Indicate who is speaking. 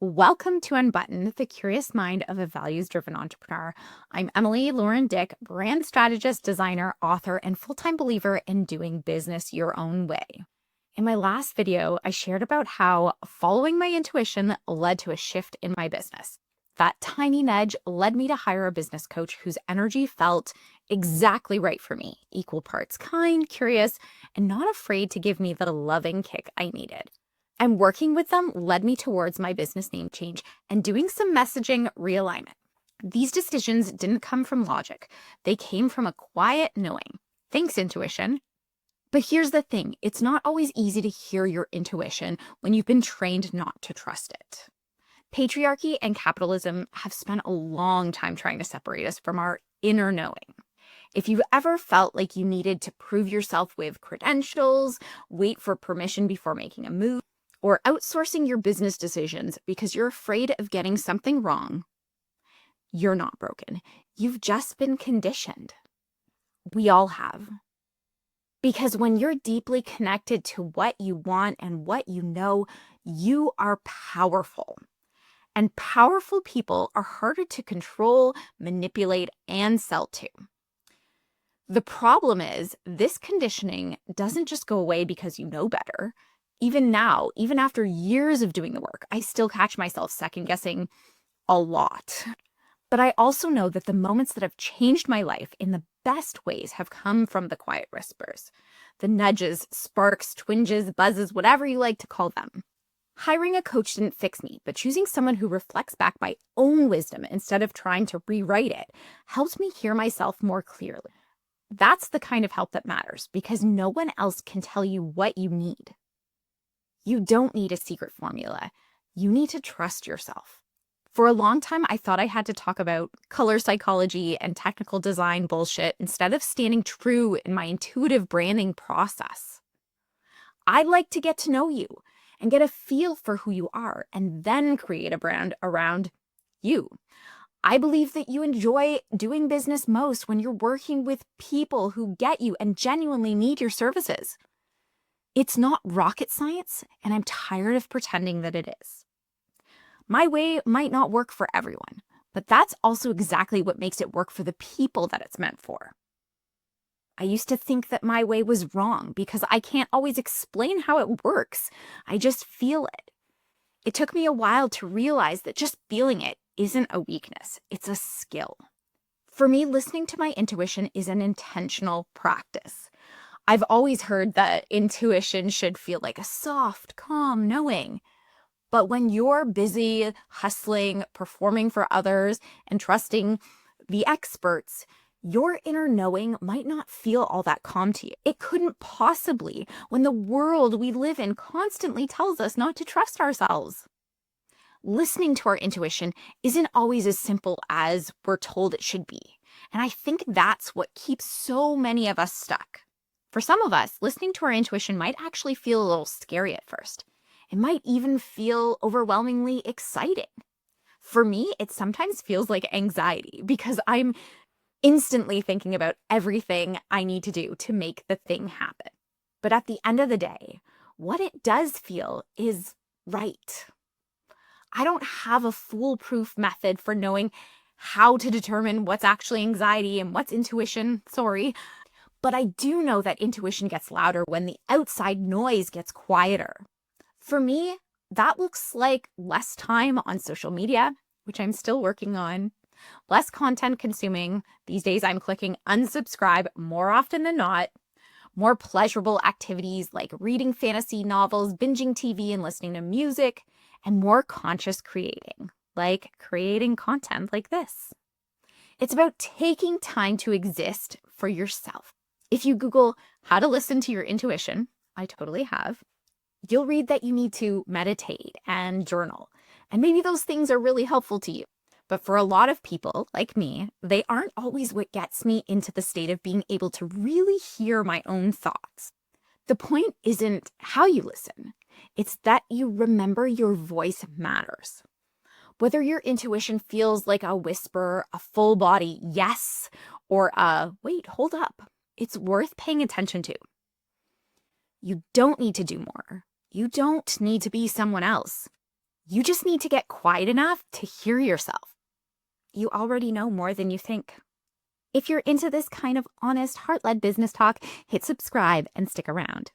Speaker 1: Welcome to Unbutton, the curious mind of a values-driven entrepreneur. I'm Emily Lauren Dick, brand strategist, designer, author, and full-time believer in doing business your own way. In my last video, I shared about how following my intuition led to a shift in my business. That tiny nudge led me to hire a business coach whose energy felt exactly right for me, equal parts kind, curious, and not afraid to give me the loving kick I needed. And working with them led me towards my business name change and doing some messaging realignment. These decisions didn't come from logic. They came from a quiet knowing. Thanks, intuition. But here's the thing. It's not always easy to hear your intuition when you've been trained not to trust it. Patriarchy and capitalism have spent a long time trying to separate us from our inner knowing. If you've ever felt like you needed to prove yourself with credentials, wait for permission before making a move, or outsourcing your business decisions because you're afraid of getting something wrong, you're not broken. You've just been conditioned. We all have. Because when you're deeply connected to what you want and what you know, you are powerful. And powerful people are harder to control, manipulate, and sell to. The problem is, this conditioning doesn't just go away because you know better. Even now, even after years of doing the work, I still catch myself second-guessing a lot. But I also know that the moments that have changed my life in the best ways have come from the quiet whispers, the nudges, sparks, twinges, buzzes, whatever you like to call them. Hiring a coach didn't fix me, but choosing someone who reflects back my own wisdom instead of trying to rewrite it helped me hear myself more clearly. That's the kind of help that matters, because no one else can tell you what you need. You don't need a secret formula. You need to trust yourself. For a long time, I thought I had to talk about color psychology and technical design bullshit instead of standing true in my intuitive branding process. I'd like to get to know you and get a feel for who you are and then create a brand around you. I believe that you enjoy doing business most when you're working with people who get you and genuinely need your services. It's not rocket science, and I'm tired of pretending that it is. My way might not work for everyone, but that's also exactly what makes it work for the people that it's meant for. I used to think that my way was wrong because I can't always explain how it works. I just feel it. It took me a while to realize that just feeling it isn't a weakness, it's a skill. For me, listening to my intuition is an intentional practice. I've always heard that intuition should feel like a soft, calm knowing. But when you're busy hustling, performing for others, and trusting the experts, your inner knowing might not feel all that calm to you. It couldn't possibly when the world we live in constantly tells us not to trust ourselves. Listening to our intuition isn't always as simple as we're told it should be. And I think that's what keeps so many of us stuck. For some of us, listening to our intuition might actually feel a little scary at first. It might even feel overwhelmingly exciting. For me, it sometimes feels like anxiety because I'm instantly thinking about everything I need to do to make the thing happen. But at the end of the day, what it does feel is right. I don't have a foolproof method for knowing how to determine what's actually anxiety and what's intuition, but I do know that intuition gets louder when the outside noise gets quieter. For me, that looks like less time on social media, which I'm still working on, less content consuming. These days I'm clicking unsubscribe more often than not, more pleasurable activities like reading fantasy novels, binging TV and listening to music, and more conscious creating, like creating content like this. It's about taking time to exist for yourself. If you Google how to listen to your intuition, I totally have, you'll read that you need to meditate and journal. And maybe those things are really helpful to you. But for a lot of people, like me, they aren't always what gets me into the state of being able to really hear my own thoughts. The point isn't how you listen. It's that you remember your voice matters. Whether your intuition feels like a whisper, a full body yes, or a wait, hold up, it's worth paying attention to. You don't need to do more. You don't need to be someone else. You just need to get quiet enough to hear yourself. You already know more than you think. If you're into this kind of honest, heart-led business talk, hit subscribe and stick around.